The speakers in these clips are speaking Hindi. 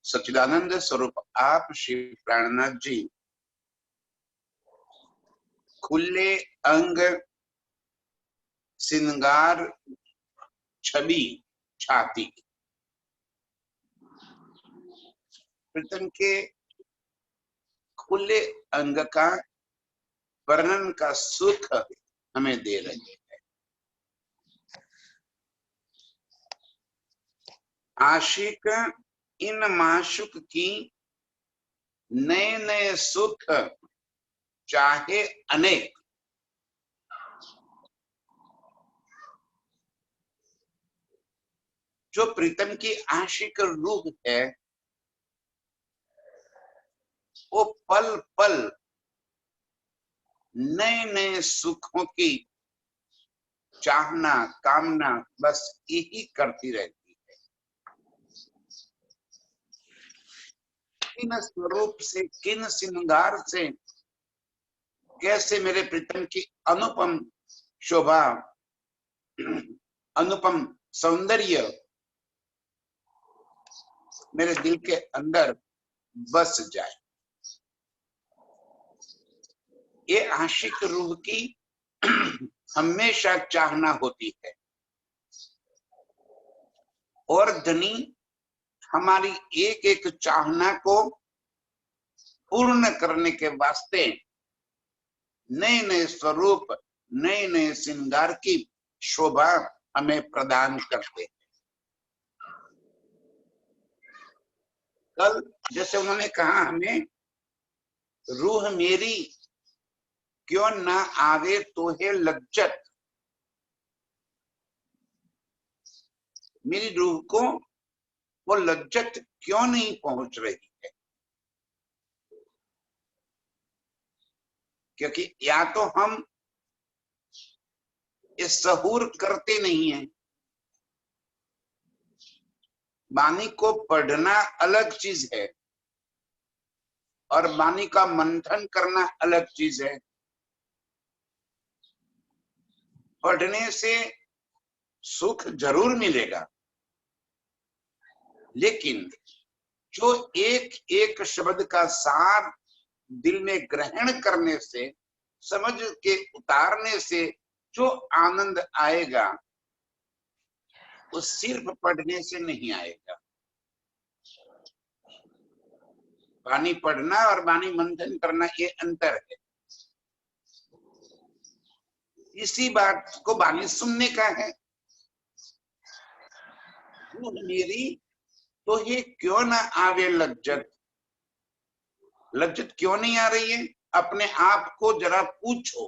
सच्चिदानंद स्वरूप आप श्री प्राणनाथ जी खुले अंग श्रृंगार छवि छाती प्रीतम के खुले अंग का वर्णन का सुख हमें दे रहे हैं। आशिक इन माशुक की नए नए सुख चाहे अनेक, जो प्रीतम की आशिक रूह है वो पल पल नए नए सुखों की चाहना कामना बस यही करती रहती है। किन स्वरूप से किन श्रृंगार से कैसे मेरे प्रीतम की अनुपम शोभा अनुपम सौंदर्य मेरे दिल के अंदर बस जाए। ये आशिक रूह की हमेशा चाहना होती है और धनी हमारी एक एक चाहना को पूर्ण करने के वास्ते नए नए स्वरूप नए नए श्रृंगार की शोभा हमें प्रदान करते हैं। कल जैसे उन्होंने कहा हमें रूह मेरी क्यों ना आवे तो है लज्जत, मेरी रूह को वो लज्जत क्यों नहीं पहुंच रही है, क्योंकि या तो हम ये सहूर करते नहीं है। वाणी को पढ़ना अलग चीज है और वाणी का मंथन करना अलग चीज है। पढ़ने से सुख जरूर मिलेगा, लेकिन जो एक एक शब्द का सार दिल में ग्रहण करने से समझ के उतारने से जो आनंद आएगा वो सिर्फ पढ़ने से नहीं आएगा। वाणी पढ़ना और वाणी मंथन करना ये अंतर है। इसी बात को वाणी सुनने का है। मेरी तो ये क्यों ना आवे लज्जत, लज्जत क्यों नहीं आ रही है? अपने आप को जरा पूछो,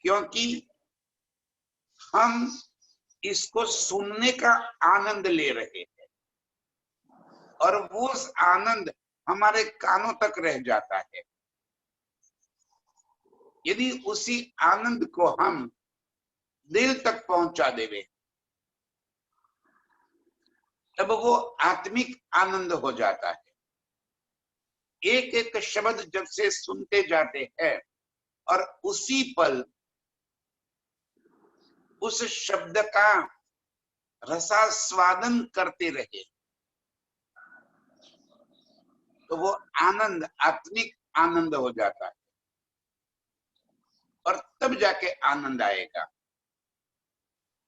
क्योंकि हम इसको सुनने का आनंद ले रहे हैं और वो आनंद हमारे कानों तक रह जाता है। यदि उसी आनंद को हम दिल तक पहुंचा देवे तब वो आत्मिक आनंद हो जाता है। एक एक शब्द जब से सुनते जाते हैं और उसी पल उस शब्द का रसास्वादन करते रहे तो वो आनंद आत्मिक आनंद हो जाता है और तब जाके आनंद आएगा।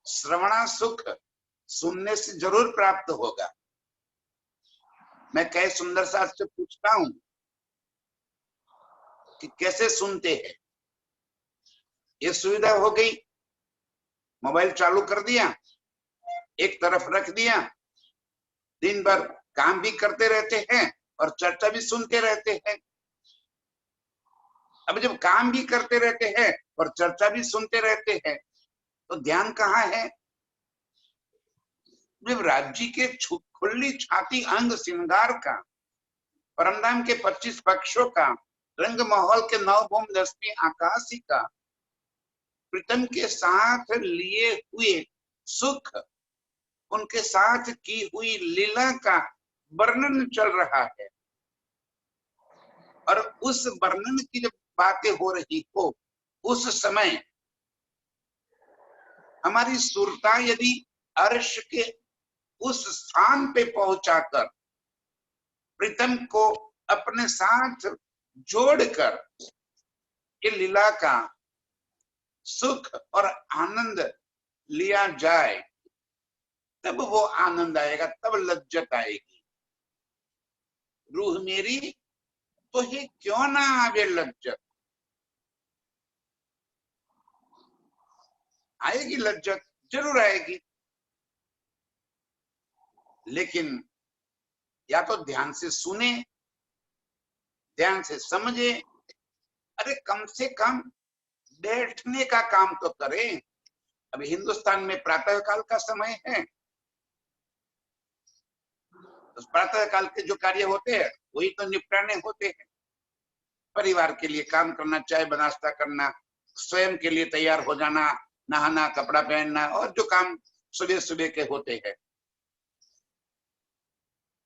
श्रवणा सुख सुनने से जरूर प्राप्त होगा। मैं कई सुंदर साहब से पूछता हूं कि कैसे सुनते हैं। ये सुविधा हो गई, मोबाइल चालू कर दिया, एक तरफ रख दिया, दिन भर काम भी करते रहते हैं और चर्चा भी सुनते रहते हैं। अब जब काम भी करते रहते हैं और चर्चा भी सुनते रहते हैं तो ध्यान कहाँ है? जब राज्य के खुली छाती अंग श्रृंगार का, परमधाम के 25 पक्षों का, रंग माहौल के 9 भूम 10वीं आकाशी का, प्रीतम के साथ लिए हुए सुख, उनके साथ की हुई लीला का वर्णन चल रहा है और उस वर्णन की जब बातें हो रही हो उस समय हमारी सुरता यदि अर्श के उस स्थान पे पहुंचाकर प्रीतम को अपने साथ जोड़कर ये लीला का सुख और आनंद लिया जाए, तब वो आनंद आएगा, तब लज्जत आएगी। रूह मेरी तो ही क्यों ना आवे लज्जत, आएगी लज्जत, जरूर आएगी। लेकिन या तो ध्यान से सुने, ध्यान से समझे, अरे कम से कम बैठने का काम तो करें। अभी हिंदुस्तान में प्रातः काल का समय है, तो प्रातः काल के जो कार्य होते हैं वही तो निपटाने होते हैं। परिवार के लिए काम करना, चाय बनास्ता करना, स्वयं के लिए तैयार हो जाना, नहाना, कपड़ा पहनना, और जो काम सुबह सुबह के होते हैं,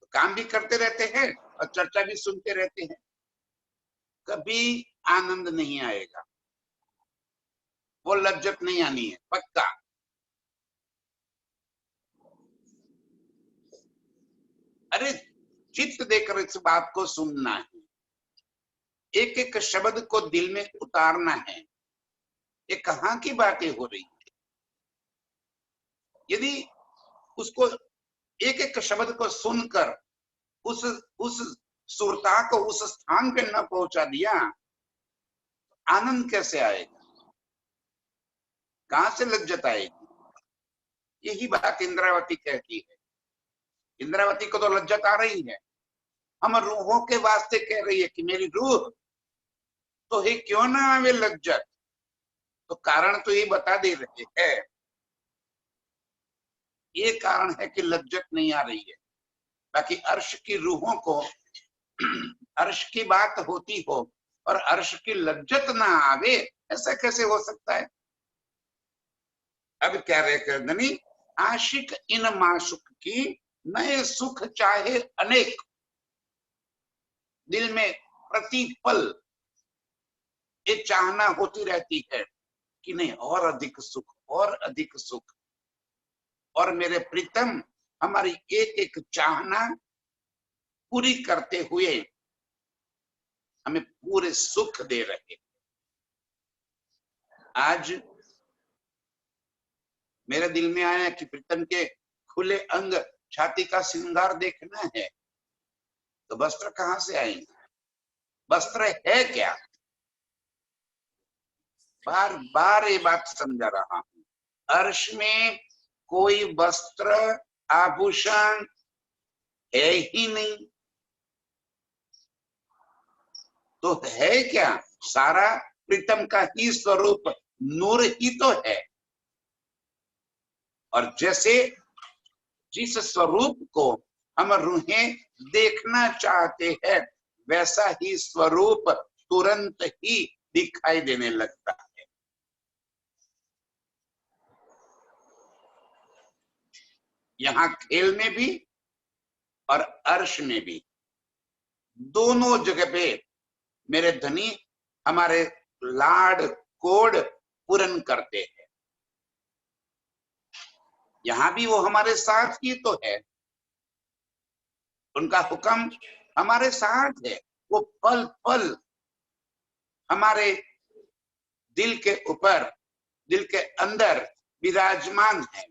तो काम भी करते रहते हैं और चर्चा भी सुनते रहते हैं। कभी आनंद नहीं आएगा, वो लज्जत नहीं आनी है, पक्का। अरे चित्त देकर इस बात को सुनना है, एक एक शब्द को दिल में उतारना है। ये कहाँ की बातें हो रही है? यदि उसको एक एक शब्द को सुनकर उस सुरता को उस स्थान पे न पहुंचा दिया, आनंद कैसे आएगा? कहां से लज्जत आएगी? यही बात इंद्रावती कहती है। इंद्रावती को तो लज्जत आ रही है, हम रूहों के वास्ते कह रही है कि मेरी रूह तो ही क्यों ना आवे लज्जत। तो कारण तो ये बता दे रहे हैं, ये कारण है कि लज्जत नहीं आ रही है। बाकी अर्श की रूहों को अर्श की बात होती हो और अर्श की लज्जत ना आवे, ऐसा कैसे हो सकता है? अब क्या रहे करदनी, आशिक इन माशुक की नए सुख चाहे अनेक। दिल में प्रतिपल ये चाहना होती रहती है कि नहीं और अधिक सुख, और अधिक सुख। और मेरे प्रीतम हमारी एक एक चाहना पूरी करते हुए हमें पूरे सुख दे रहे। आज मेरे दिल में आया कि प्रीतम के खुले अंग, छाती का श्रृंगार देखना है, तो वस्त्र कहां से आएंगे? वस्त्र है क्या? बार बार ये बात समझा रहा हूं, अर्श में कोई वस्त्र आभूषण है ही नहीं, तो है क्या? सारा प्रीतम का ही स्वरूप नूर ही तो है। और जैसे जिस स्वरूप को हम रूहें देखना चाहते हैं, वैसा ही स्वरूप तुरंत ही दिखाई देने लगता है। यहाँ खेल में भी और अर्श में भी, दोनों जगह पे मेरे धनी हमारे लाड कोड पूर्ण करते हैं। यहाँ भी वो हमारे साथ ही तो है, उनका हुक्म हमारे साथ है, वो पल पल हमारे दिल के ऊपर, दिल के अंदर विराजमान है।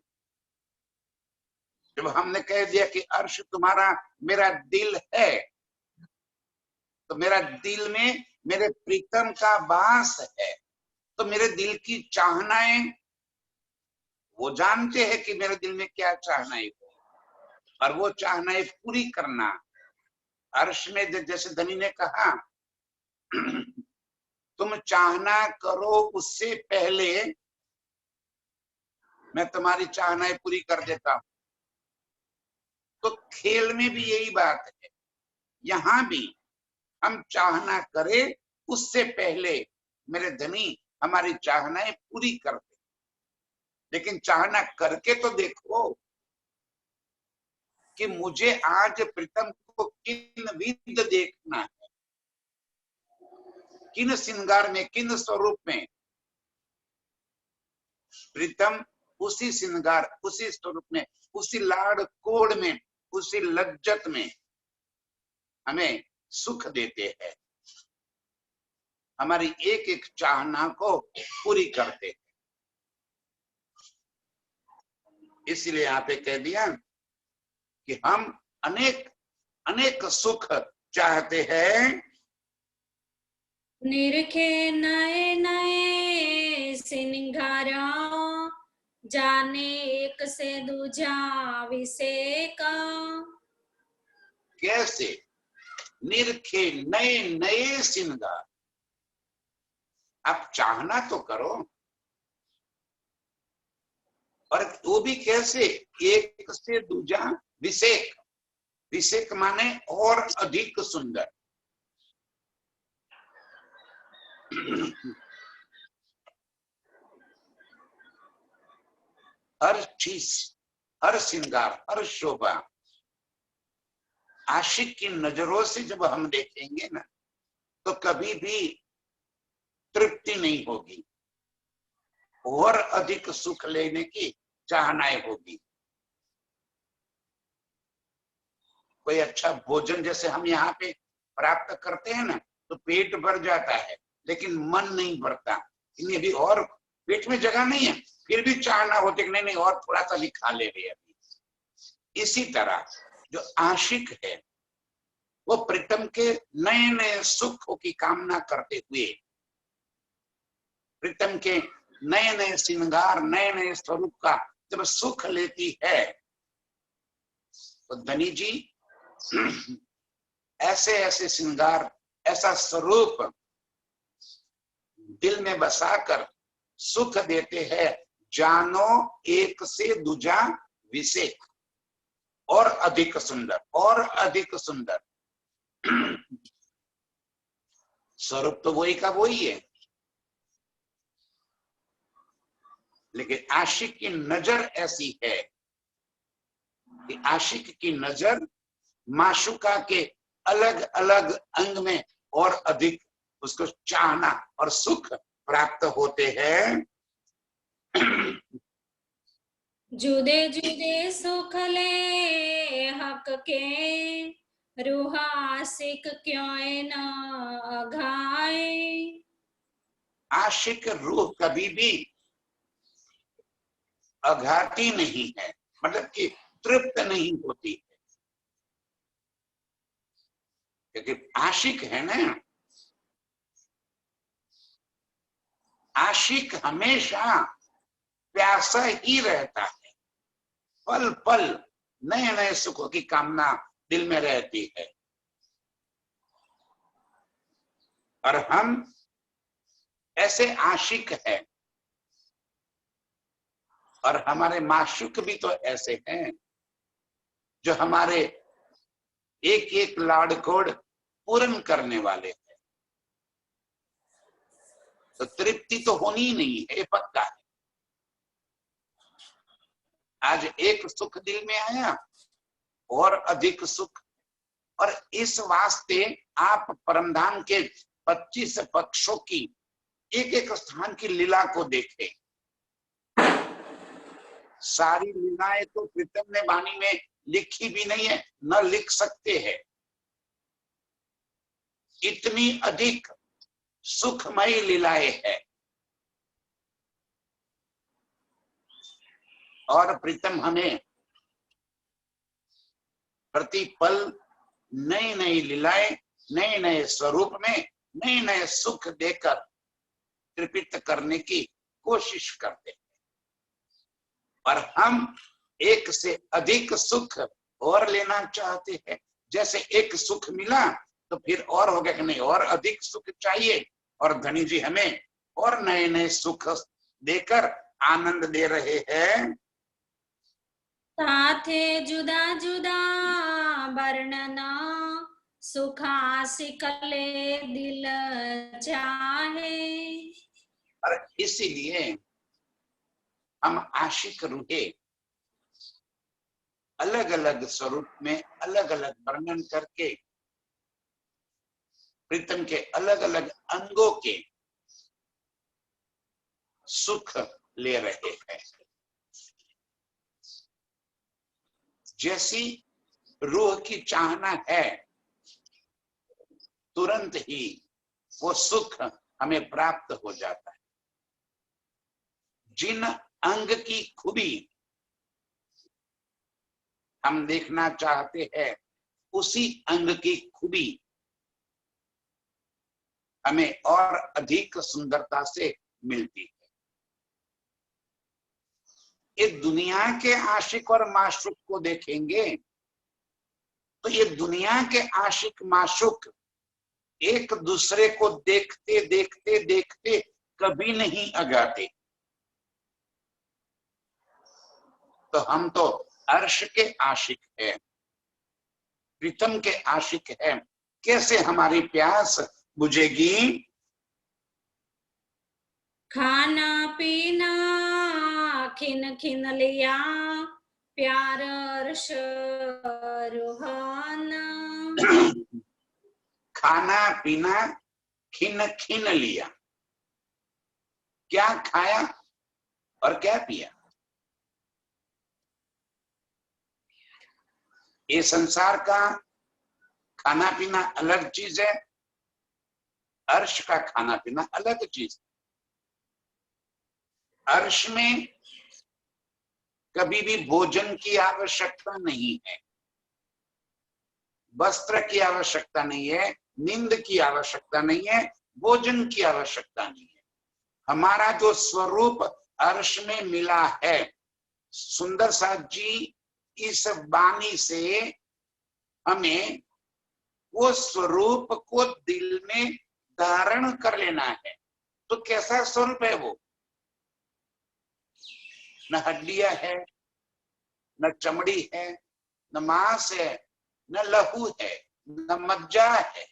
जब हमने कह दिया कि अर्श तुम्हारा मेरा दिल है, तो मेरा दिल में मेरे प्रीतम का वास है, तो मेरे दिल की चाहनाएं वो जानते हैं कि मेरे दिल में क्या चाहनाएं हो, और वो चाहनाएं पूरी करना। अर्श में जैसे धनी ने कहा तुम चाहना करो उससे पहले मैं तुम्हारी चाहनाएं पूरी कर देता हूं। तो खेल में भी यही बात है, यहां भी हम चाहना करें उससे पहले मेरे धनी हमारी चाहनाएं पूरी कर दे। लेकिन चाहना करके तो देखो कि मुझे आज प्रीतम को किन विध देखना है, किन श्रृंगार में, किन स्वरूप में। प्रीतम उसी श्रृंगार, उसी स्वरूप में, उसी लाड़ कोड़ में, उसी लज्जत में हमें सुख देते हैं, हमारी एक एक चाहना को पूरी करते हैं। इसलिए यहाँ पे कह दिया कि हम अनेक अनेक सुख चाहते हैं। निरखे नए नए सिंगारा, जाने एक से दूजा विसेका। कैसे? निरखे नए नए श्रृंगार। आप चाहना तो करो, और वो भी कैसे? एक से दूजा विसेक। विसेक माने और अधिक सुंदर। हर चीज, हर श्रृंगार, हर शोभा आशिक की नजरों से जब हम देखेंगे ना, तो कभी भी तृप्ति नहीं होगी, और अधिक सुख लेने की चाहनाएं होगी। कोई अच्छा भोजन जैसे हम यहाँ पे प्राप्त करते हैं ना, तो पेट भर जाता है, लेकिन मन नहीं भरता। इन्हें भी और पेट में जगह नहीं है, फिर भी चाहना होती कि नहीं नहीं और थोड़ा सा भी खा ले रहे अभी। इसी तरह जो आशिक है वो प्रीतम के नए नए सुखों की कामना करते हुए, प्रीतम के नए नए श्रृंगार, नए नए स्वरूप का जब सुख लेती है, तो धनी जी ऐसे ऐसे श्रृंगार, ऐसा स्वरूप दिल में बसाकर सुख देते हैं, जानो एक से दूजा विसेक, और अधिक सुंदर, और अधिक सुंदर। स्वरूप तो वही का वही है, लेकिन आशिक की नजर ऐसी है कि आशिक की नजर माशुका के अलग अलग अंग में और अधिक उसको चाहना और सुख प्राप्त होते हैं। जुदे जुदे सुख ले हक के, रूह आशिक क्यों न अघाए। आशिक रूह कभी भी अघाती नहीं है, मतलब कि तृप्त नहीं होती है, क्योंकि आशिक है ना, आशिक हमेशा प्यासा ही रहता है, पल पल नए नए सुखों की कामना दिल में रहती है। और हम ऐसे आशिक हैं, और हमारे माशूक भी तो ऐसे हैं जो हमारे एक एक लाड़कोड़ पूर्ण करने वाले हैं। तो तृप्ति तो होनी ही नहीं है, ये पक्का है। आज एक सुख दिल में आया और अधिक सुख, और इस वास्ते आप परमधाम के 25 पक्षों की एक एक स्थान की लीला को देखें। सारी लीलाएं तो प्रीतम ने वाणी में लिखी भी नहीं है, न लिख सकते हैं। इतनी अधिक सुखमयी लीलाएं है, और प्रीतम हमें प्रतिपल नई नई लीलाएं, नए नए स्वरूप में नए नए सुख देकर तृप्त करने की कोशिश करते हैं। और हम एक से अधिक सुख और लेना चाहते हैं। जैसे एक सुख मिला तो फिर और हो गया कि नहीं, और अधिक सुख चाहिए, और धनी जी हमें और नए नए सुख देकर आनंद दे रहे हैं। ताथे जुदा जुदा वर्णना, सुख आशिक ले दिल चाहे। और इसीलिए हम आशिक रूहे अलग अलग स्वरूप में अलग अलग वर्णन करके प्रीतम के अलग अलग अंगों के सुख ले रहे हैं। जैसी रूह की चाहना है, तुरंत ही वो सुख हमें प्राप्त हो जाता है। जिन अंग की खूबी हम देखना चाहते हैं, उसी अंग की खूबी हमें और अधिक सुंदरता से मिलती है। ये दुनिया के आशिक और माशूक को देखेंगे तो ये दुनिया के आशिक माशूक एक दूसरे को देखते देखते देखते कभी नहीं अगाते। तो हम तो अर्श के आशिक हैं, प्रीतम के आशिक हैं। कैसे हमारी प्यास बुझेगी? खाना पीना खिन खिन लिया, प्यार अर्श रूहाना। खाना पीना खिन खिन लिया। क्या खाया और क्या पिया? ये संसार का खाना पीना अलग चीज है, अर्श का खाना पीना अलग चीज। अर्श में कभी भी भोजन की आवश्यकता नहीं है, वस्त्र की आवश्यकता नहीं है, नींद की आवश्यकता नहीं है, भोजन की आवश्यकता नहीं है। हमारा जो स्वरूप अर्श में मिला है, सुंदर साथ जी इस वाणी से हमें वो स्वरूप को दिल में धारण कर लेना है। तो कैसा स्वरूप है वो? न हड्डियां है, न चमड़ी है, न मांस है, न लहू है, न मज्जा है,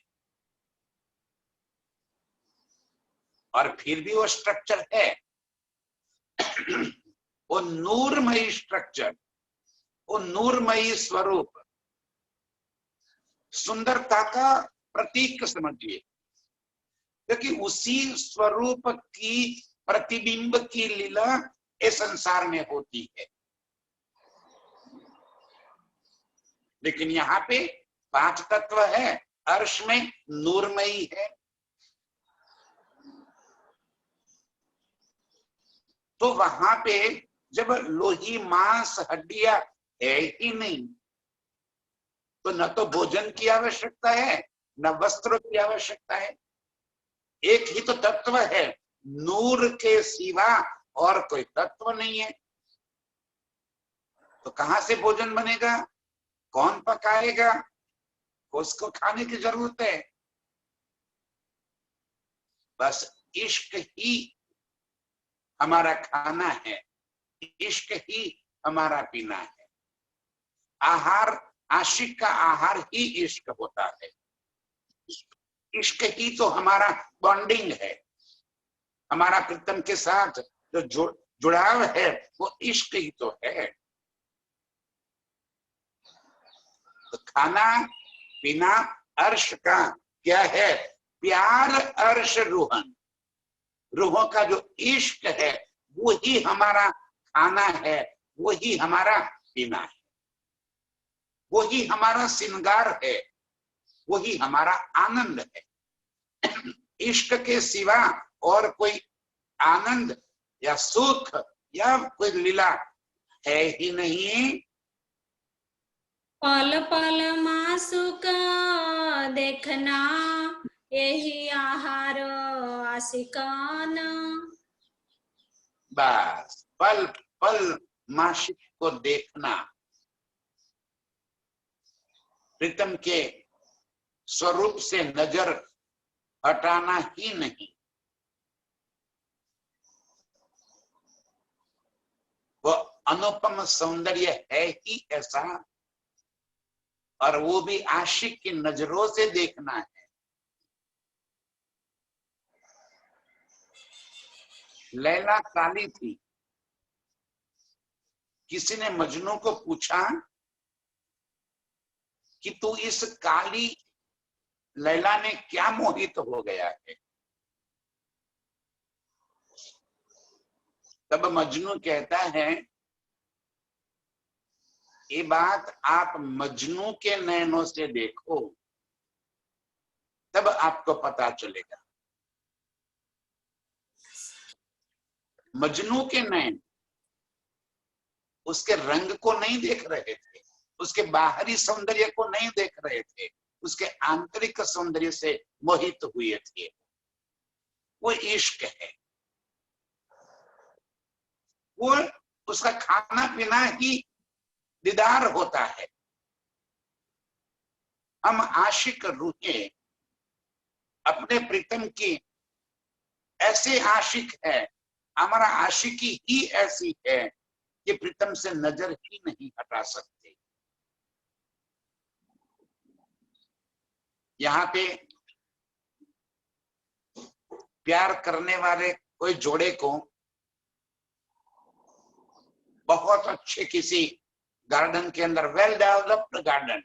और फिर भी वो स्ट्रक्चर है। वो नूरमयी स्ट्रक्चर, वो नूरमयी स्वरूप, सुंदरता का प्रतीक समझिए, क्योंकि उसी स्वरूप की प्रतिबिंब की लीला इस संसार में होती है। लेकिन यहाँ पे 5 तत्व है, अर्श में नूरमयी है। तो वहां पे जब लोही मांस हड्डियां है ही नहीं, तो न तो भोजन की आवश्यकता है, न वस्त्र की आवश्यकता है। एक ही तो तत्व है, नूर के सिवा और कोई तत्व नहीं है। तो कहां से भोजन बनेगा? कौन पकाएगा? उसको खाने की जरूरत है। बस इश्क ही हमारा खाना है, इश्क ही हमारा पीना है। आहार, आशिक का आहार ही इश्क होता है। इश्क ही तो हमारा बॉन्डिंग है, हमारा प्रीतम के साथ जो जुड़ाव है वो इश्क ही तो है। तो खाना पीना अर्श का क्या है? प्यार अर्श रूहन, रूहों का जो इश्क है वो ही हमारा खाना है, वो ही हमारा पीना है, वो ही हमारा श्रृंगार है, वो ही हमारा आनंद है। इश्क के सिवा और कोई आनंद या सुख या कोई लीला है ही नहीं। पल पल मासुक देखना, यही आहार आशिकाना। बस पल पल माशिक को देखना, प्रीतम के स्वरूप से नजर हटाना ही नहीं। वो अनुपम सौंदर्य है ही ऐसा, और वो भी आशिक की नजरों से देखना है। लैला काली थी, किसी ने मजनू को पूछा कि तू इस काली लैला ने क्या मोहित हो गया है? तब मजनू कहता है ये बात आप मजनू के नयनों से देखो, तब आपको पता चलेगा। मजनू के नयन उसके रंग को नहीं देख रहे थे, उसके बाहरी सौंदर्य को नहीं देख रहे थे, उसके आंतरिक सौंदर्य से मोहित हुए थे। वो इश्क है, वो उसका खाना पीना ही दीदार होता है। हम आशिक रूहें अपने प्रीतम की ऐसे आशिक है, हमारा आशिकी ही ऐसी है कि प्रीतम से नजर ही नहीं हटा सकते। यहाँ पे प्यार करने वाले कोई जोड़े को बहुत अच्छे किसी गार्डन के अंदर, वेल डेवलप्ड गार्डन,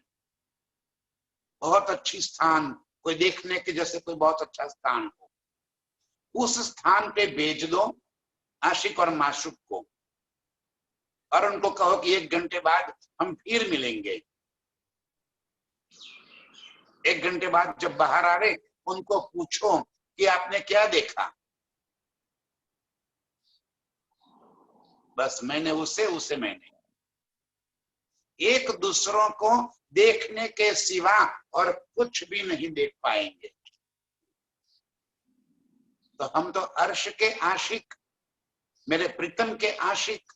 बहुत अच्छी स्थान, कोई देखने के जैसे कोई बहुत अच्छा स्थान हो, उस स्थान पे भेज दो आशिक और माशूक को, और उनको कहो कि 1 घंटे बाद हम फिर मिलेंगे। 1 घंटे बाद जब बाहर आ रहे, उनको पूछो कि आपने क्या देखा। बस मैंने उसे, उसे मैंने, एक दूसरों को देखने के सिवा और कुछ भी नहीं देख पाएंगे। तो हम तो अर्श के आशिक, मेरे प्रीतम के आशिक,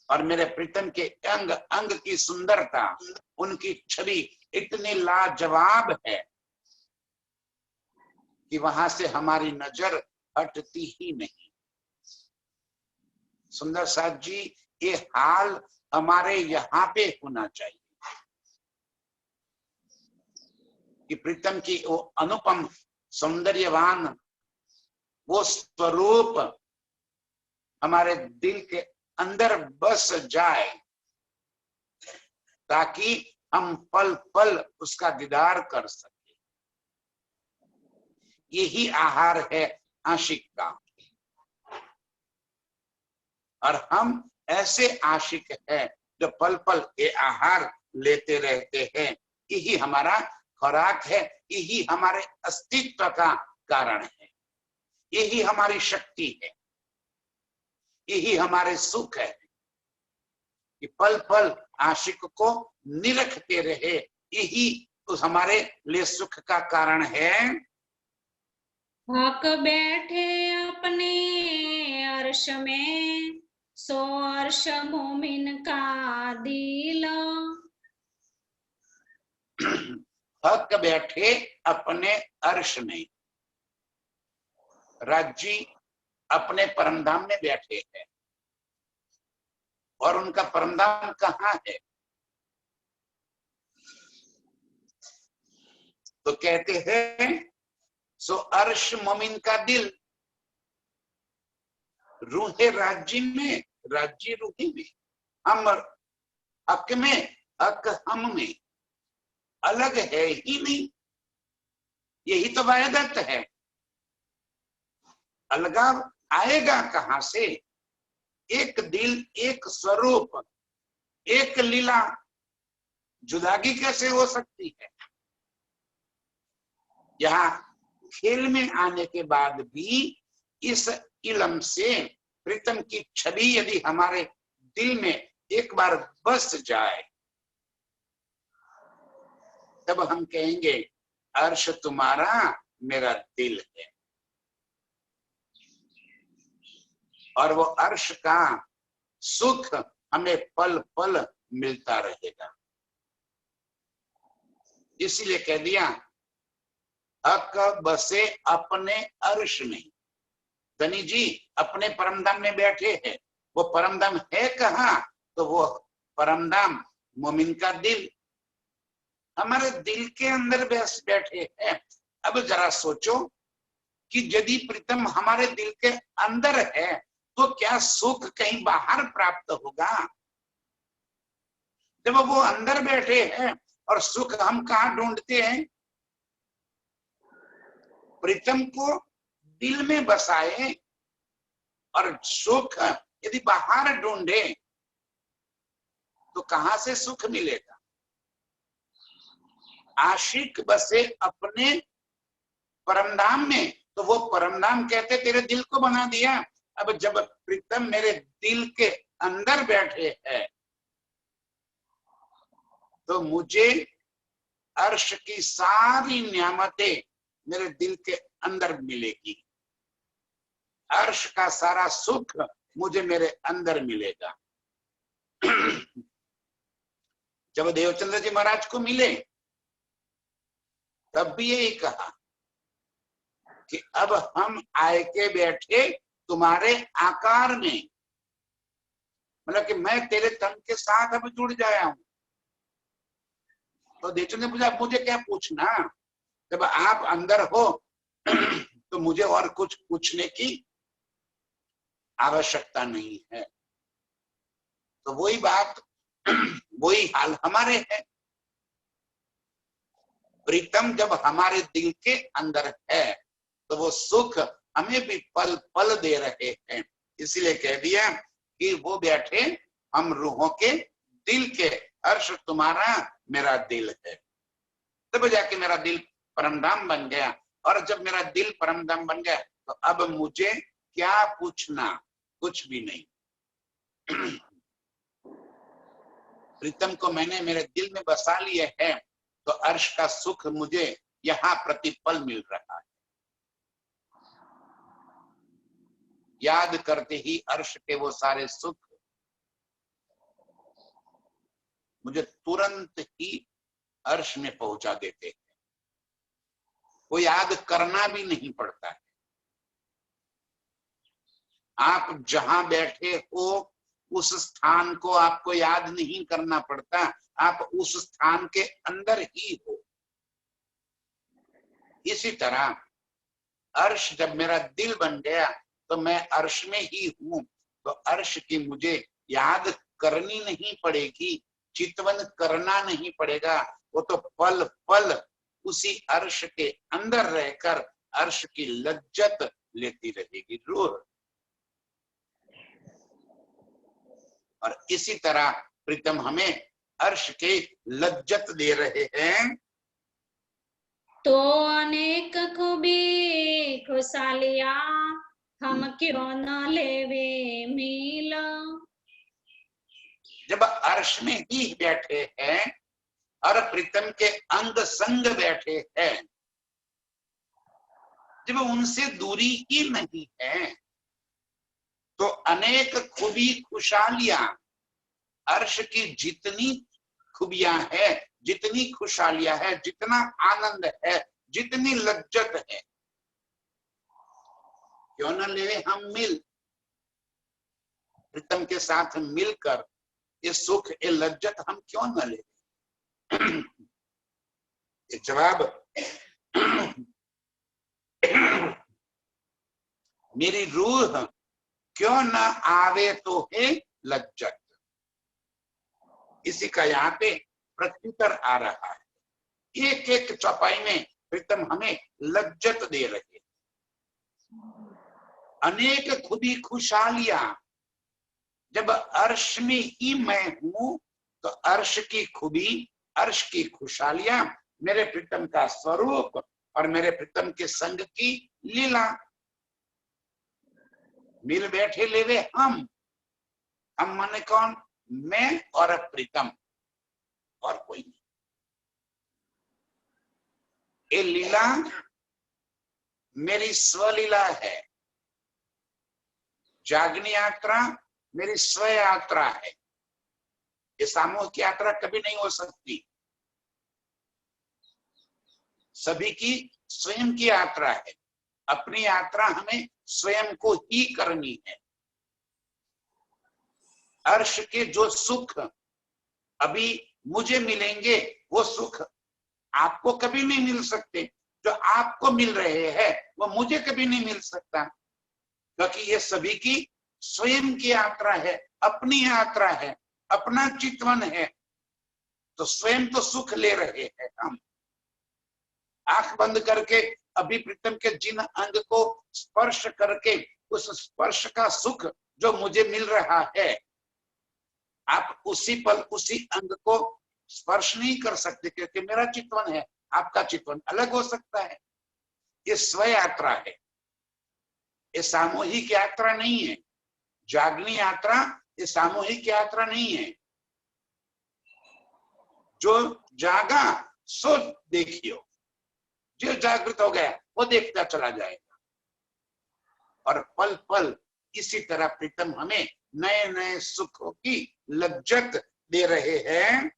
और मेरे प्रीतम के अंग अंग की सुंदरता, उनकी छवि इतनी लाजवाब है कि वहां से हमारी नजर हटती ही नहीं। सुंदर साथ जी, ये हाल हमारे यहाँ पे होना चाहिए कि प्रीतम की वो अनुपम सौंदर्यवान वो स्वरूप हमारे दिल के अंदर बस जाए, ताकि हम पल पल उसका दीदार कर सके। यही आहार है आशिक का, और हम ऐसे आशिक हैं जो पल पल ये आहार लेते रहते हैं। यही हमारा खुराक है, यही हमारे अस्तित्व का कारण है, यही हमारी शक्ति है, यही हमारे सुख है कि पल पल आशिक को निरखते रहे। यही उस हमारे लिए सुख का कारण है। हक बैठे अपने अर्श में, सो अर्श मोमिन का दिल। हक बैठे अपने अर्श में, राज्य अपने परमधाम में बैठे हैं, और उनका परमधाम कहाँ है? तो कहते हैं सो अर्श मोमिन का दिल। रूहे राज्य में, राज्य रूही में, हम हक में, हक हम में, अलग है ही नहीं। यही तो वायदत है, अलगाव आएगा कहां से? एक दिल, एक स्वरूप, एक लीला, जुदागी कैसे हो सकती है? यहाँ खेल में आने के बाद भी इस इल्म से प्रीतम की छवि यदि हमारे दिल में एक बार बस जाए, तब हम कहेंगे अर्श तुम्हारा मेरा दिल है। और वो अर्श का सुख हमें पल पल मिलता रहेगा। इसीलिए कह दिया हक बसे अपने अर्श में। धनी जी अपने परमधाम में बैठे हैं, वो परमधाम है कहाँ? तो वो परमधाम मोमिन का दिल, हमारे दिल के अंदर बैठे हैं। अब जरा सोचो कि यदि प्रीतम हमारे दिल के अंदर है, तो क्या सुख कहीं बाहर प्राप्त होगा? जब वो अंदर बैठे हैं और सुख हम कहाँ ढूंढते हैं? प्रीतम को दिल में बसाए, और सुख यदि बाहर ढूंढे तो कहां से सुख मिलेगा? आशिक बसे अपने परमधाम में, तो वो परमधाम कहते तेरे दिल को बना दिया। अब जब प्रीतम मेरे दिल के अंदर बैठे हैं तो मुझे अर्श की सारी नियामतें मेरे दिल के अंदर मिलेगी, अर्श का सारा सुख मुझे मेरे अंदर मिलेगा। जब देवचंद्र जी महाराज को मिले तब भी यही कहा कि अब हम आए के बैठे तुम्हारे आकार में, मतलब कि मैं तेरे तन के साथ अब जुड़ जाया हूं। तो देवचंद्र ने पूछा मुझे क्या पूछना, जब आप अंदर हो तो मुझे और कुछ पूछने की आवश्यकता नहीं है। तो वही बात वही हाल हमारे है। प्रीतम जब हमारे दिल के अंदर है तो वो सुख हमें भी पल पल दे रहे हैं। इसलिए कह दिया कि वो बैठे हम रूहों के दिल के, अर्श तुम्हारा मेरा दिल है। तब जाके मेरा दिल परमधाम बन गया। और जब मेरा दिल परमधाम बन गया तो अब मुझे क्या पूछना, कुछ भी नहीं। प्रीतम को मैंने मेरे दिल में बसा लिए है तो अर्श का सुख मुझे यहाँ प्रतिपल मिल रहा है। याद करते ही अर्श के वो सारे सुख मुझे तुरंत ही अर्श में पहुंचा देते हैं। वो याद करना भी नहीं पड़ता है। आप जहां बैठे हो उस स्थान को आपको याद नहीं करना पड़ता, आप उस स्थान के अंदर ही हो। इसी तरह अर्श जब मेरा दिल बन गया तो मैं अर्श में ही हूं, तो अर्श की मुझे याद करनी नहीं पड़ेगी, चितवन करना नहीं पड़ेगा। वो तो पल पल उसी अर्श के अंदर रहकर अर्श की लज्जत लेती रहेगी रूह। और इसी तरह प्रीतम हमें अर्श के लज्जत दे रहे हैं। तो अनेक खूबी खुशालिया हम क्यों न लेवे मिल। जब अर्श में ही बैठे हैं और प्रीतम के अंग संग बैठे हैं, जब उनसे दूरी ही नहीं है तो अनेक खूबी खुशहालियां, अर्श की जितनी खूबियां है, जितनी खुशहालियां है, जितना आनंद है, जितनी लज्जत है, क्यों न ले हम मिल, प्रीतम के साथ मिलकर ये सुख ये लज्जत हम क्यों न ले। जवाब मेरी रूह क्यों न आवे तो है लज्जत, इसी का यहाँ पे प्रत्युत्तर आ रहा है। एक एक चौपाई में प्रीतम हमें लज्जत दे रहे। अनेक खुदी खुशहालियां, जब अर्श में ही मैं हूं तो अर्श की खूबी, अर्श की खुशहालियां, मेरे प्रीतम का स्वरूप और मेरे प्रीतम के संग की लीला। मिल बैठे लेवे हम माने कौन? मैं और प्रीतम, और कोई नहीं। ये लीला मेरी स्वलीला है, जागनी यात्रा मेरी स्व यात्रा है। ये सामूहिक यात्रा कभी नहीं हो सकती, सभी की स्वयं की यात्रा है। अपनी यात्रा हमें स्वयं को ही करनी है। अर्श के जो सुख अभी मुझे मिलेंगे वो सुख आपको कभी नहीं मिल सकते। जो आपको मिल रहे हैं वो मुझे कभी नहीं मिल सकता, क्योंकि ये सभी की स्वयं की यात्रा है, अपनी यात्रा है, अपना चितवन है। तो स्वयं तो सुख ले रहे हैं हम। आंख बंद करके अभी प्रीतम के जिन अंग को स्पर्श करके उस स्पर्श का सुख जो मुझे मिल रहा है, आप उसी पल उसी अंग को स्पर्श नहीं कर सकते, क्योंकि मेरा चितवन है, आपका चितवन अलग हो सकता है। ये स्व यात्रा है, ये सामूहिक यात्रा नहीं है। जागनी यात्रा ये सामूहिक यात्रा नहीं है। जो जागा सो देखियो, जो जागृत हो गया वो देखता चला जाएगा। और पल पल इसी तरह प्रीतम हमें नए नए सुखों की लज्जत दे रहे हैं।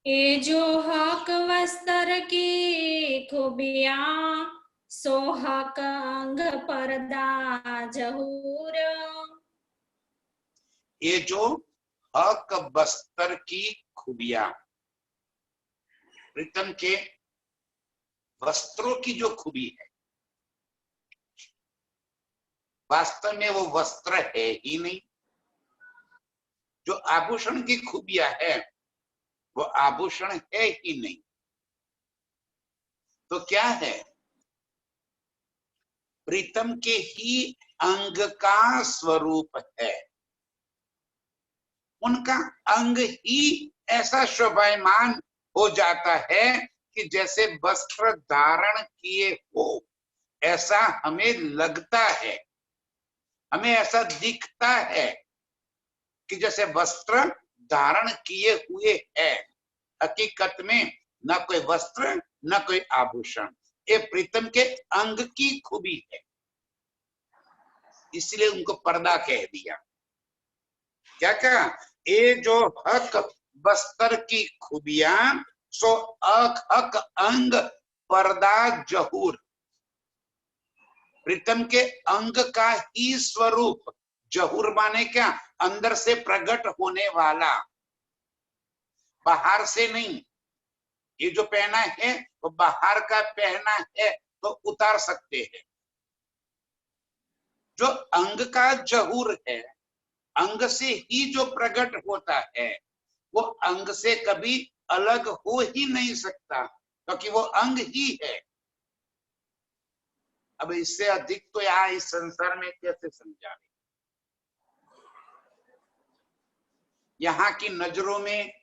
ये जो हक वस्त्र की खूबियां, सो हक अंग पर्दा जहूर। ये जो हक बस्तर की खूबियां, प्रीतम के वस्त्रों की जो खूबी है, वास्तव में वो वस्त्र है ही नहीं। जो आभूषण की खूबियां है वो आभूषण है ही नहीं। तो क्या है? प्रीतम के ही अंग का स्वरूप है। उनका अंग ही ऐसा शोभायमान हो जाता है कि जैसे वस्त्र धारण किए हो ऐसा हमें लगता है, हमें ऐसा दिखता है कि जैसे वस्त्र धारण किए हुए है। हकीकत में न कोई वस्त्र न कोई आभूषण, ये प्रीतम के अंग की खूबी है, इसलिए उनको पर्दा कह दिया। क्या कहा? ये जो हक बस्तर की खूबियां, सो अक हक अंग पर्दा जहूर। प्रीतम के अंग का ही स्वरूप, जहूर माने क्या? अंदर से प्रकट होने वाला, बाहर से नहीं। ये जो पहना है वो बाहर का पहना है तो उतार सकते हैं। जो अंग का जहूर है, अंग से ही जो प्रकट होता है, वो अंग से कभी अलग हो ही नहीं सकता, क्योंकि वो अंग ही है। अब इससे अधिक तो यहाँ इस संसार में कैसे समझा? यहाँ की नजरों में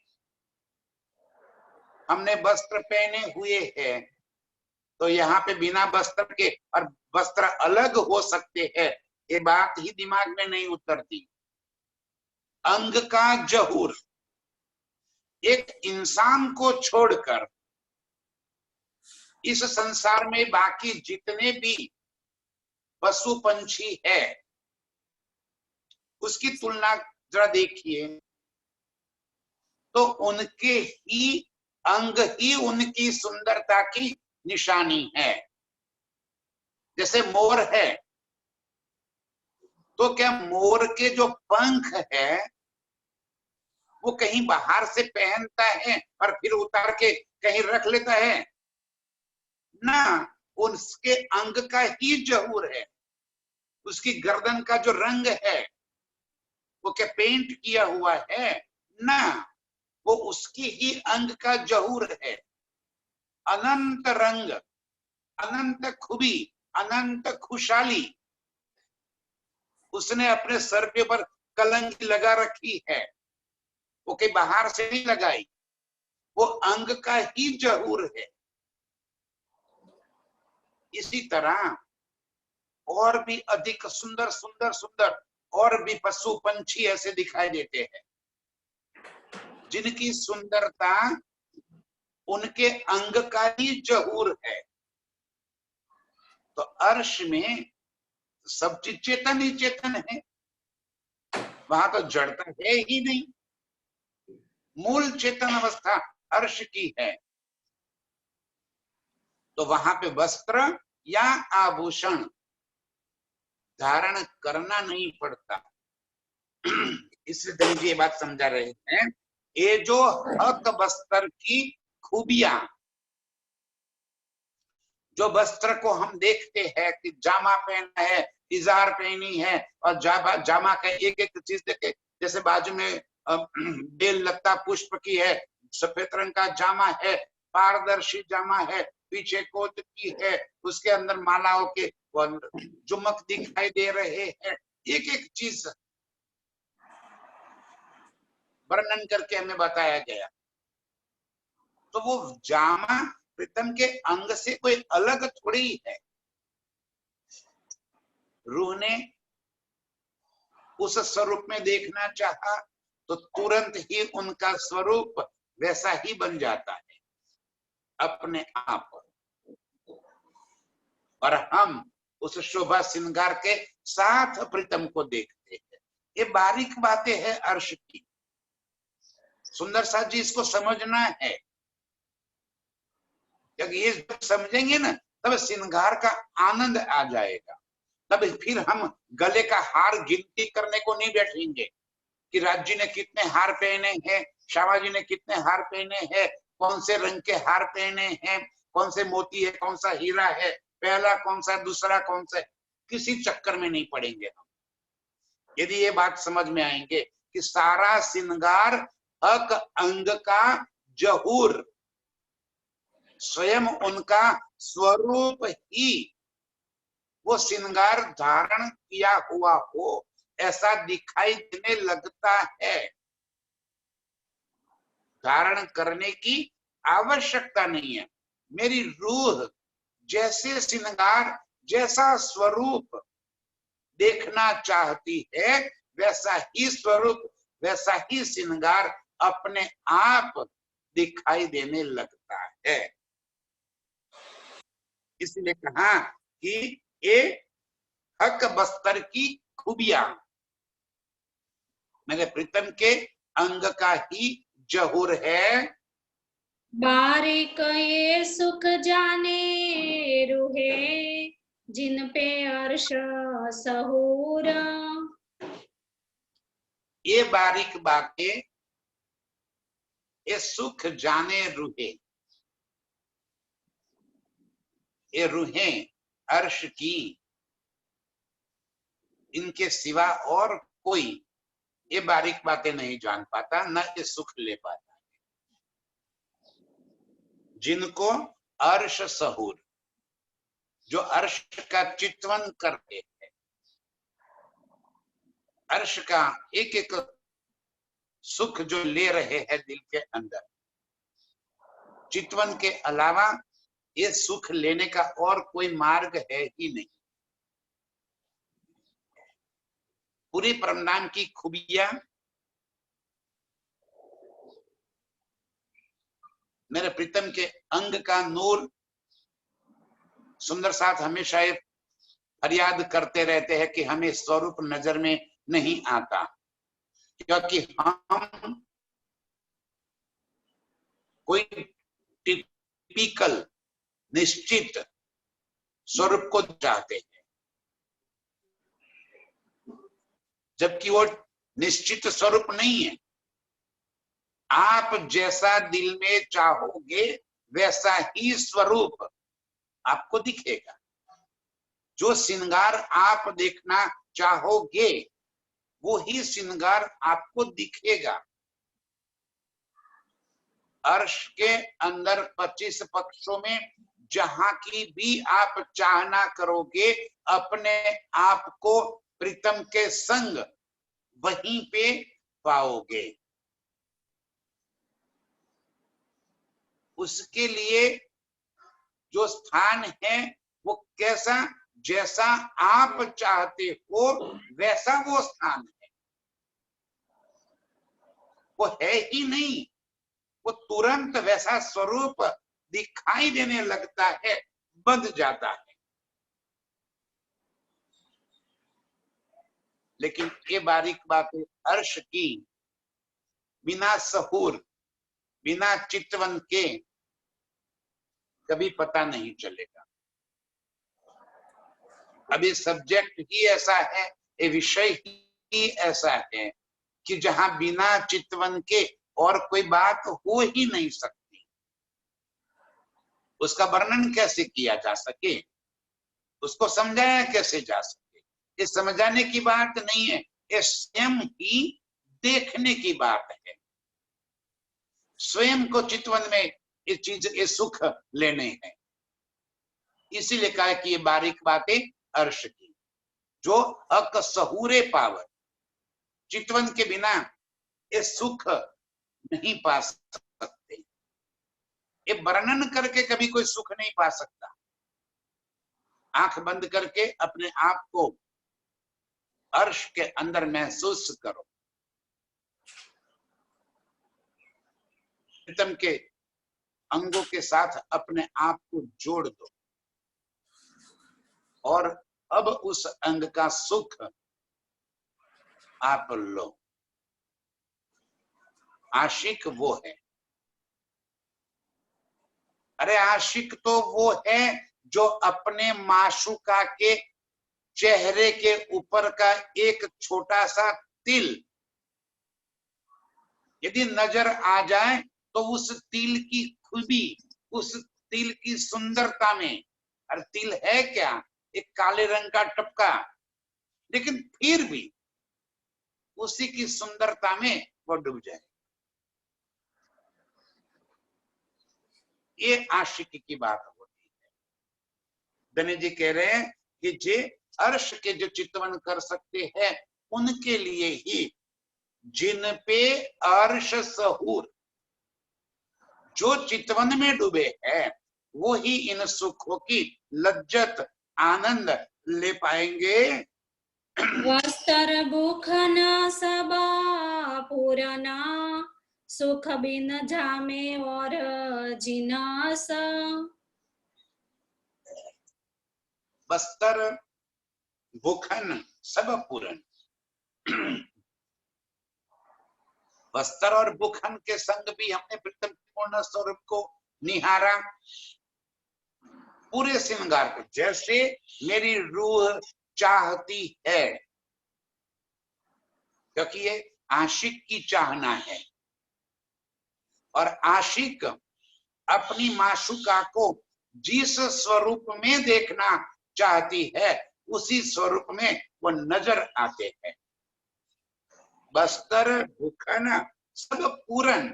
हमने वस्त्र पहने हुए हैं, तो यहाँ पे बिना वस्त्र के और वस्त्र अलग हो सकते हैं, ये बात ही दिमाग में नहीं उतरती। अंग का जहूर, एक इंसान को छोड़कर इस संसार में बाकी जितने भी पशु पंछी है, उसकी तुलना जरा देखिए, तो उनके ही अंग ही उनकी सुंदरता की निशानी है। जैसे मोर है, तो क्या मोर के जो पंख है वो कहीं बाहर से पहनता है और फिर उतार के कहीं रख लेता है? ना, उसके अंग का ही जहूर है। उसकी गर्दन का जो रंग है वो क्या पेंट किया हुआ है? ना, वो उसकी ही अंग का जहूर है। अनंत रंग, अनंत खूबी, अनंत खुशहाली उसने अपने सर के ऊपर कलंकी लगा रखी है, वो कहीं बाहर से नहीं लगाई, वो अंग का ही जहूर है। इसी तरह और भी अधिक सुंदर सुंदर सुंदर और भी पशु पंछी ऐसे दिखाई देते हैं जिनकी सुंदरता उनके अंग का ही जहूर है। तो अर्श में सब चीज चेतन ही चेतन है, वहां तो जड़ता है ही नहीं। मूल चेतन अवस्था अर्श की है, तो वहां पे वस्त्र या आभूषण धारण करना नहीं पड़ता। इसलिए धनी जी ये बात समझा रहे हैं, ये जो हक वस्त्र की खूबियां, जो वस्त्र को हम देखते हैं कि जामा पहना है, इजार पहनी है, और जामा का एक एक चीज देखे, जैसे बाजू में बेल लता पुष्प की है, सफेद रंग का जामा है, पारदर्शी जामा है, पीछे कोट की है, उसके अंदर मालाओं के जुमक दिखाई दे रहे हैं, एक एक चीज। वर्णन करके हमें बताया गया। तो वो जामा प्रीतम के अंग से कोई अलग थोड़ी है। रूह ने उस स्वरूप में देखना चाहा तो तुरंत ही उनका स्वरूप वैसा ही बन जाता है अपने आप। और हम उस शोभा श्रृंगार के साथ प्रीतम को देखते हैं। ये बारीक बातें हैं अर्श की। सुंदर साथ जी इसको समझना है। जब ये समझेंगे ना तब श्रृंगार का आनंद आ जाएगा। तब फिर हम गले का हार गिनती करने को नहीं बैठेंगे कि राज जी ने कितने हार पहने हैं, श्यामा जी ने कितने हार पहने हैं, कौन से रंग के हार पहने हैं, कौन से मोती है, कौन सा हीरा है, पहला कौन सा, दूसरा कौन सा। किसी चक्कर में नहीं पड़ेंगे हम। यदि ये बात समझ में आएंगे कि सारा श्रृंगार हक अंग का जहूर स्वयं उनका स्वरूप ही वो श्रृंगार धारण किया हुआ हो ऐसा दिखाई देने लगता है। धारण करने की आवश्यकता नहीं है। मेरी रूह जैसे श्रृंगार जैसा स्वरूप देखना चाहती है वैसा ही स्वरूप वैसा ही श्रृंगार अपने आप दिखाई देने लगता है। इसलिए कहा कि ये हक बस्तर की खूबियां मेरे प्रीतम के अंग का ही जहूर है। बारिक ये सुख जाने रूहे जिन पे अर्श सहूर। ये बारीक बातें ये सुख जाने रूहे, ये रूहें अर्श की, इनके सिवा और कोई ये बारीक बातें नहीं जान पाता, न ये सुख ले पाता। जिनको अर्श सहूर, जो अर्श का चितवन करते हैं, अर्श का एक एक सुख जो ले रहे हैं दिल के अंदर, चितवन के अलावा ये सुख लेने का और कोई मार्ग है ही नहीं। पूरी परमधाम की खूबियां मेरे प्रीतम के अंग का नूर। सुंदर साथ हमेशा ये फरियाद करते रहते हैं कि हमें स्वरूप नजर में नहीं आता, क्योंकि हम कोई टिपिकल निश्चित स्वरूप को चाहते हैं, जबकि वो निश्चित स्वरूप नहीं है। आप जैसा दिल में चाहोगे वैसा ही स्वरूप आपको दिखेगा। जो श्रृंगार आप देखना चाहोगे वो ही श्रृंगार आपको दिखेगा। अर्श के अंदर 25 पक्षों में जहां की भी आप चाहना करोगे अपने आप को प्रीतम के संग वहीं पे पाओगे। उसके लिए जो स्थान है वो कैसा, जैसा आप चाहते हो वैसा वो स्थान है। वो है ही नहीं, वो तुरंत वैसा स्वरूप दिखाई देने लगता है, बंध जाता है। लेकिन ये बारीक बातें अर्श की बिना सहूर बिना चितवन के कभी पता नहीं चलेगा। अभी सब्जेक्ट ही ऐसा है, ये विषय ही ऐसा है कि जहां बिना चितवन के और कोई बात हो ही नहीं सकती। उसका वर्णन कैसे किया जा सके, उसको समझाया कैसे जा सके, ये समझाने की बात नहीं है, ये स्वयं ही देखने की बात है। स्वयं को चितवन में ये चीज, ये सुख लेने हैं। इसीलिए कहा कि ये बारीक बातें अर्श की, जो अक सहूरे पावर, चितवन के बिना ये सुख नहीं पा सकते। ये वर्णन करके कभी कोई सुख नहीं पा सकता। आंख बंद करके अपने आप को अर्श के अंदर महसूस करो, प्रीतम के अंगों के साथ अपने आप को जोड़ दो और अब उस अंग का सुख आप लो। आशिक वो है, अरे आशिक तो वो है जो अपने माशूका के चेहरे के ऊपर का एक छोटा सा तिल यदि नजर आ जाए तो उस तिल की खूबी, उस तिल की सुंदरता में, और तिल है क्या, एक काले रंग का टपका, लेकिन फिर भी उसी की सुंदरता में वो डूब जाए। ये आशिकी की बात होती है। धनी जी कह रहे हैं कि जे अर्श के जो चितवन कर सकते हैं उनके लिए ही, जिन पे अर्श सहूर, जो चितवन में डूबे हैं वो ही इन सुखों की लज्जत आनंद ले पाएंगे। वस्त्र भूखन सबा पूरना, सुख बिन जामे और जिनास। बस्तर भूखन सब पूरन, बस्तर और भूखन के संग भी हमने प्रीतम पूर्ण स्वरूप को निहारा, पूरे श्रृंगार को, जैसे मेरी रूह चाहती है, क्योंकि ये आशिक की चाहना है और आशिक अपनी माशूका को जिस स्वरूप में देखना चाहती है उसी स्वरूप में वो नजर आते हैं। बस्तर भूखन सब पूरन,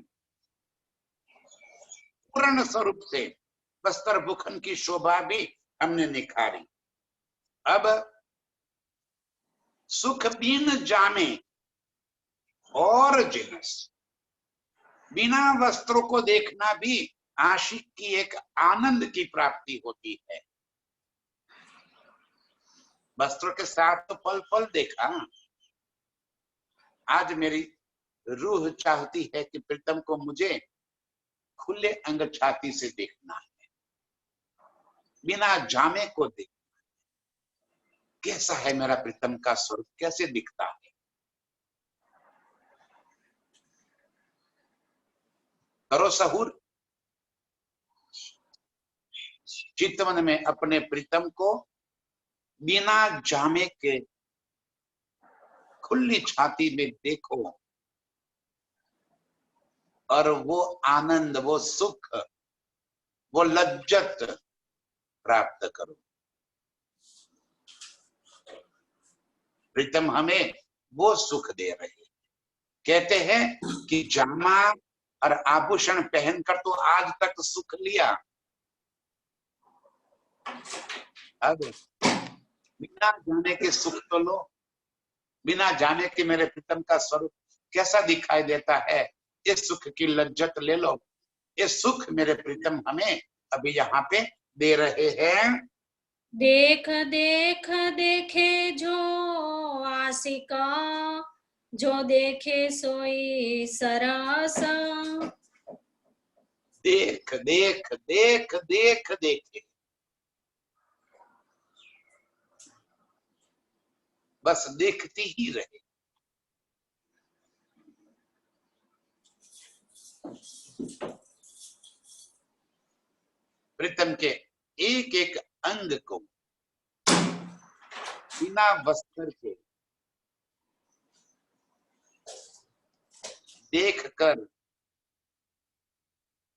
पूर्ण स्वरूप से बस्तर भूखन की शोभा भी हमने निखारी। अब सुख बिन जामे और जिनस, बिना वस्त्रों को देखना भी आशिक की एक आनंद की प्राप्ति होती है। वस्त्रों के साथ तो पल पल देखा, आज मेरी रूह चाहती है कि प्रीतम को मुझे खुले अंग छाती से देखना है, बिना जामे को देखना है। कैसा है मेरा प्रीतम का स्वरूप, कैसे दिखता है। करो सहूर, चितवन में अपने प्रीतम को बिना जामे के खुली छाती में देखो और वो आनंद, वो सुख, वो लज्जत प्राप्त करो। प्रीतम हमें वो सुख दे रहे हैं। कहते हैं कि जामा और आभूषण पहनकर तो आज तक सुख लिया, अब बिना जाने के सुख तो लो, बिना जाने के मेरे प्रीतम का स्वरूप कैसा दिखाई देता है, इस सुख की लज्जत ले लो। ये सुख मेरे प्रीतम हमें अभी यहाँ पे दे रहे हैं। देख देख देखे जो आशिका, जो देखे सोई सरस। देख देख देख देख देखे, बस देखती ही रहे। प्रीतम के एक एक अंग को बिना वस्त्र के देखकर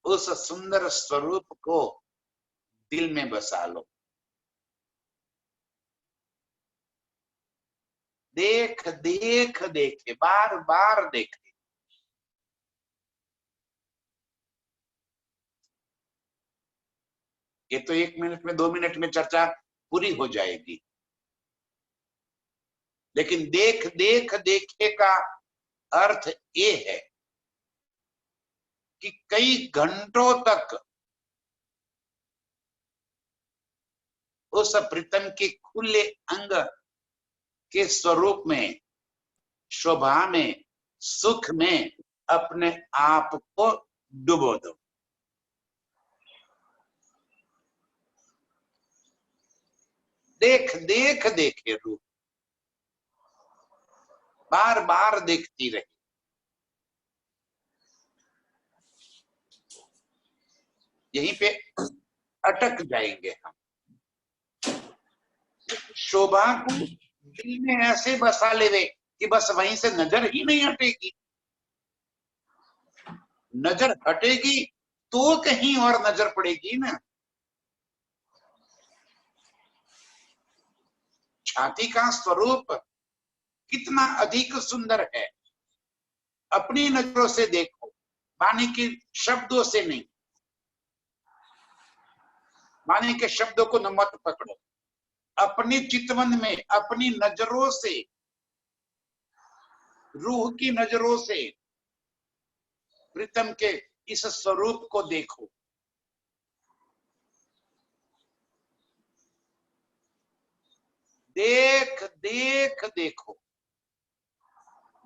उस सुंदर स्वरूप को दिल में बसा लो। देख देख देखे, बार बार देखे। ये तो 1 मिनट में 2 मिनट में चर्चा पूरी हो जाएगी, लेकिन देख देख देखे का अर्थ ये है कि कई घंटों तक उस प्रीतम के खुले अंग के स्वरूप में, शोभा में, सुख में अपने आप को डुबो दो। देख देख देखे रूप, बार बार देखती रही। यहीं पे अटक जाएंगे हम। शोभा को दिल में ऐसे बसा लेवे कि बस वहीं से नजर ही नहीं हटेगी। नजर हटेगी तो कहीं और नजर पड़ेगी ना। छाती का स्वरूप कितना अधिक सुंदर है, अपनी नजरों से देखो, वाणी के शब्दों से नहीं। वाणी के शब्दों को न मत पकड़ो, अपनी चितवन में अपनी नजरों से, रूह की नजरों से प्रीतम के इस स्वरूप को देखो। देख देख देखो।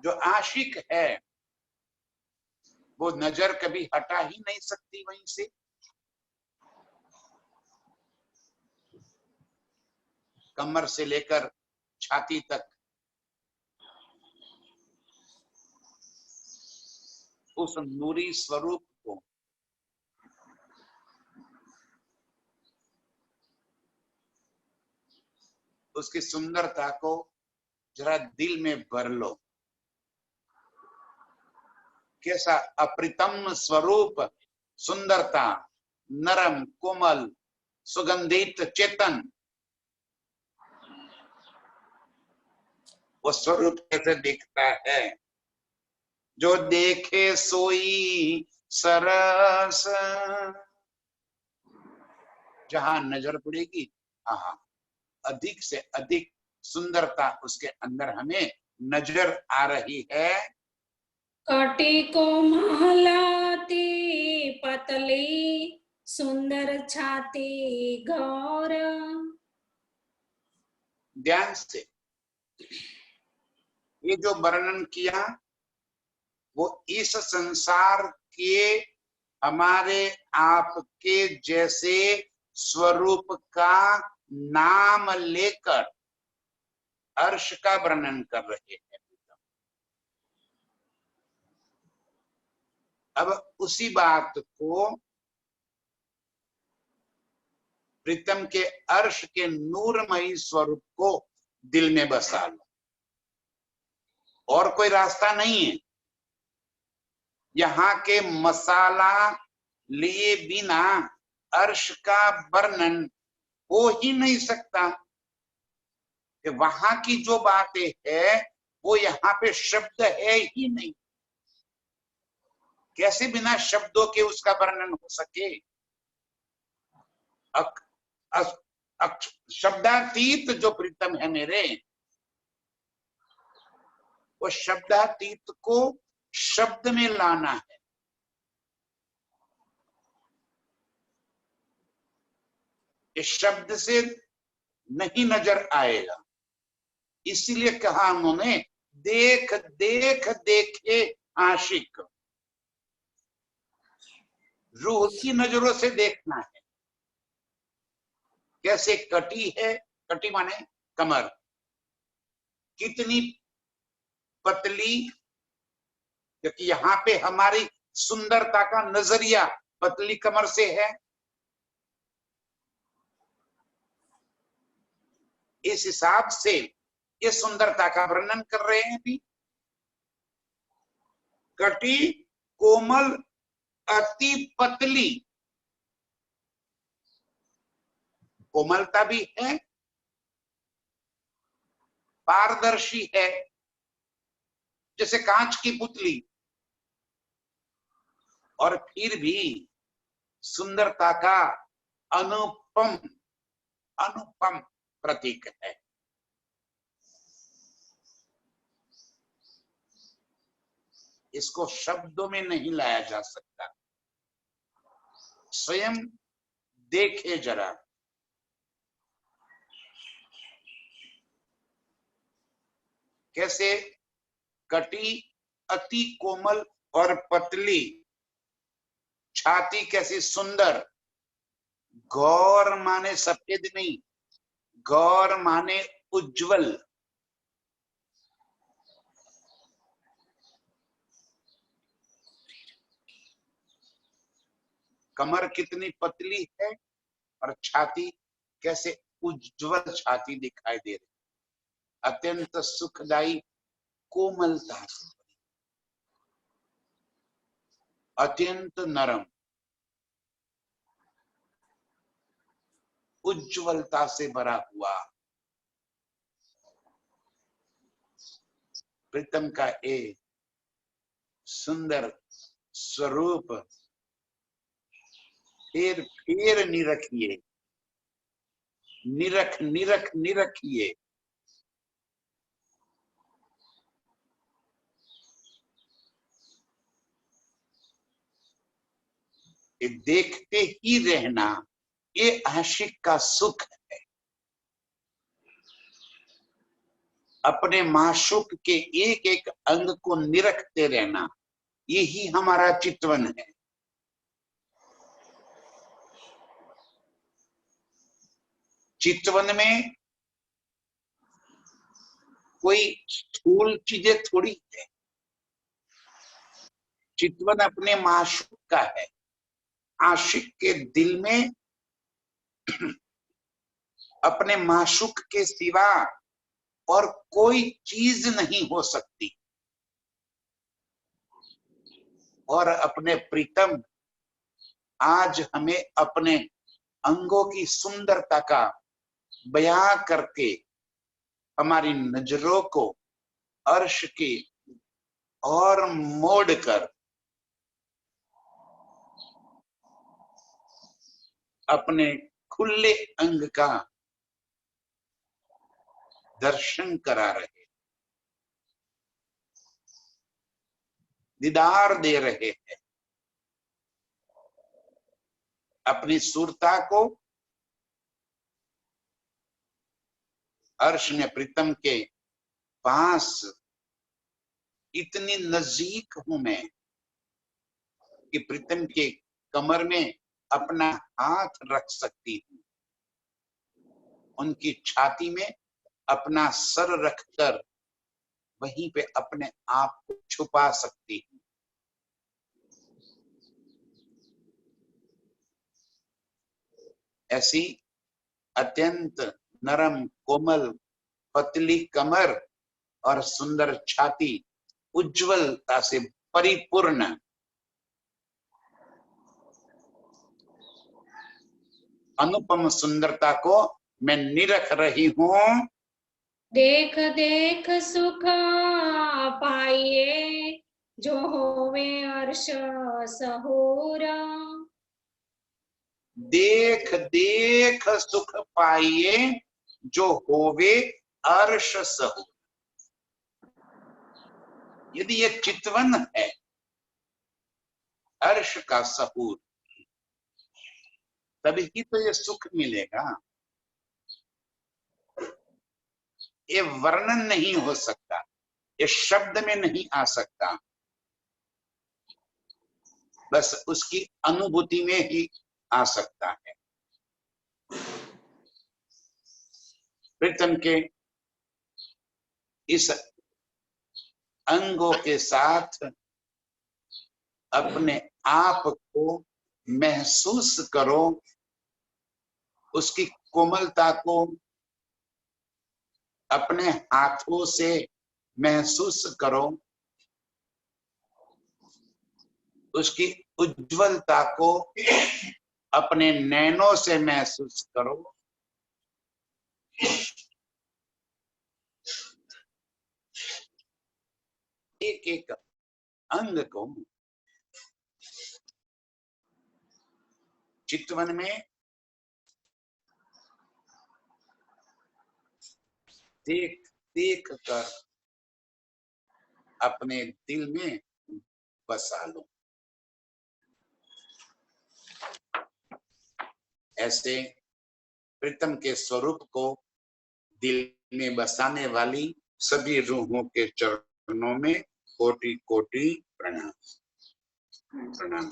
जो आशिक है वो नजर कभी हटा ही नहीं सकती वहीं से। कमर से लेकर छाती तक उस नूरी स्वरूप को उसकी सुंदरता को जरा दिल में भर लो। कैसा अप्रितम स्वरूप, सुंदरता, नरम कोमल सुगंधित चेतन। वो स्वरूप कैसे दिखता है? जो देखे सोई सरस। जहां नजर पड़ेगी, हाँ, अधिक से अधिक सुंदरता उसके अंदर हमें नजर आ रही है। कटी को महलाती पतली सुंदर छाती गौर। ध्यान से ये जो वर्णन किया वो इस संसार के हमारे आपके जैसे स्वरूप का नाम लेकर अर्श का वर्णन कर रहे हैं। अब उसी बात को प्रीतम के अर्श के नूरमयी स्वरूप को दिल में बसा लो। और कोई रास्ता नहीं है। यहाँ के मसाला लिए बिना अर्श का वर्णन हो ही नहीं सकता। कि वहां की जो बातें है वो यहाँ पे शब्द है ही नहीं। कैसे बिना शब्दों के उसका वर्णन हो सके? शब्दातीत जो प्रीतम है मेरे, वो शब्दातीत को शब्द में लाना है। इस शब्द से नहीं नजर आएगा। इसीलिए कहा उन्होंने, देख देख देखे आशिक। रूह की नजरों से देखना है। कैसे कटी है, कटी माने कमर, कितनी पतली, क्योंकि यहाँ पे हमारी सुंदरता का नजरिया पतली कमर से है। इस हिसाब से ये सुंदरता का वर्णन कर रहे हैं भी। कटी, कोमल, अति पतली। कोमलता भी है, पारदर्शी है जैसे कांच की पुतली, और फिर भी सुंदरता का अनुपम अनुपम प्रतीक है। इसको शब्दों में नहीं लाया जा सकता। स्वयं देखे जरा, कैसे कटी अति कोमल और पतली छाती कैसी सुंदर। गौर माने सफेद नहीं, गौर माने उज्जवल। कमर कितनी पतली है और छाती कैसे उज्जवल छाती दिखाई दे रही, अत्यंत सुखदाई कोमलता से, अत्यंत नरम, उज्जवलता से भरा हुआ। प्रीतम का एक सुंदर स्वरूप फिर निरखिए, निरख निरख निरखिए। ये देखते ही रहना, ये आशिक का सुख है। अपने माशूक के एक एक अंग को निरखते रहना, यही हमारा चितवन है। चितवन में कोई स्थूल चीजें थोड़ी है, चितवन अपने माशूक का है। आशिक के दिल में अपने माशूक के सिवा और कोई चीज नहीं हो सकती। और अपने प्रीतम आज हमें अपने अंगों की सुंदरता का बयां करके हमारी नजरों को अर्श की और मोड़कर अपने खुले अंग का दर्शन करा रहे, दीदार दे रहे हैं। अपनी सुरता को अर्श ने प्रीतम के पास, इतनी नजदीक हूं मैं कि प्रीतम के कमर में अपना हाथ रख सकती हूं, उनकी छाती में अपना सर रखकर वहीं पे अपने आप को छुपा सकती हूं। ऐसी अत्यंत नरम कोमल पतली कमर और सुंदर छाती, उज्जवलता से परिपूर्ण, अनुपम सुंदरता को मैं निरख रही हूं। देख देख सुख पाइए, जो होवे अर्श सहोरा। देख देख सुख पाइए, जो होवे अर्श सहो। यदि ये चितवन है अर्श का सहूर, तभी तो ये सुख मिलेगा। ये वर्णन नहीं हो सकता, ये शब्द में नहीं आ सकता, बस उसकी अनुभूति में ही आ सकता है। प्रीतम के इस अंगों के साथ अपने आप को महसूस करो, उसकी कोमलता को अपने हाथों से महसूस करो, उसकी उज्जवलता को अपने नैनों से महसूस करो। एक एक अंग को चितवन में देख देख कर अपने दिल में बसा लो। ऐसे प्रीतम के स्वरूप को दिल में बसाने वाली सभी रूहों के चरणों में कोटि कोटि प्रणाम। प्रणाम।